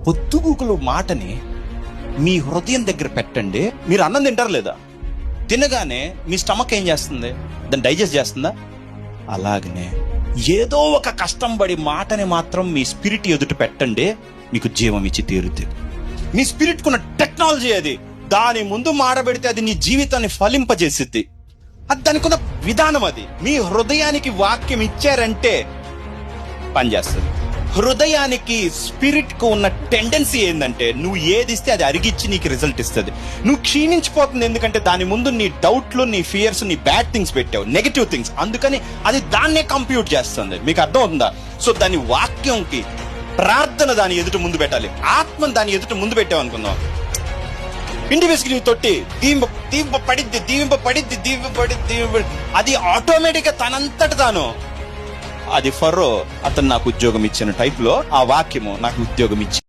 పొద్దుగూకులు మాటని మీ హృదయం దగ్గర పెట్టండి. మీరు అన్నం తింటారు లేదా? తినగానే మీ స్టమక్ ఏం చేస్తుంది? దాన్ని డైజెస్ట్ చేస్తుందా? అలాగనే ఏదో ఒక కష్టం పడి మాటని మాత్రం మీ స్పిరిట్ ఎదుట పెట్టండి, మీకు జీవం ఇచ్చి తీరుద్ది. మీ స్పిరిట్ కున్న టెక్నాలజీ అది. దాని ముందు మాడబెడితే అది నీ జీవితాన్ని ఫలింపజేసిద్ది. అది దానికి ఉన్న విధానం అది. మీ హృదయానికి వాక్యం ఇచ్చారంటే పనిచేస్తుంది. హృదయానికి స్పిరిట్ కు ఉన్న టెండెన్సీ ఏంటంటే నువ్వు ఏది ఇస్తే అది అరిగిచ్చి నీకు రిజల్ట్ ఇస్తుంది. నువ్వు క్షీణించిపోతుంది ఎందుకంటే దాని ముందు నీ డౌట్లు, నీ ఫియర్స్, నీ బ్యాడ్ థింగ్స్ పెట్టావు, నెగటివ్ థింగ్స్. అందుకని అది దాన్నే కంప్యూట్ చేస్తుంది. మీకు అర్థం అవుతుందా? సో దాని వాక్యంకి ప్రార్థన దాని ఎదుట ముందు పెట్టాలి. ఆత్మను దాని ఎదుట ముందు పెట్టావు అనుకుందాం, పిండి వేసుకుని తొట్టి దీవింపబడిద్ది, అది ఆటోమేటిక్ గా తనంతట తాను. అది ఫరో అతను నాకు ఉద్యోగం ఇచ్చిన టైప్ లో ఆ వాక్యము నాకు ఉద్యోగం ఇచ్చి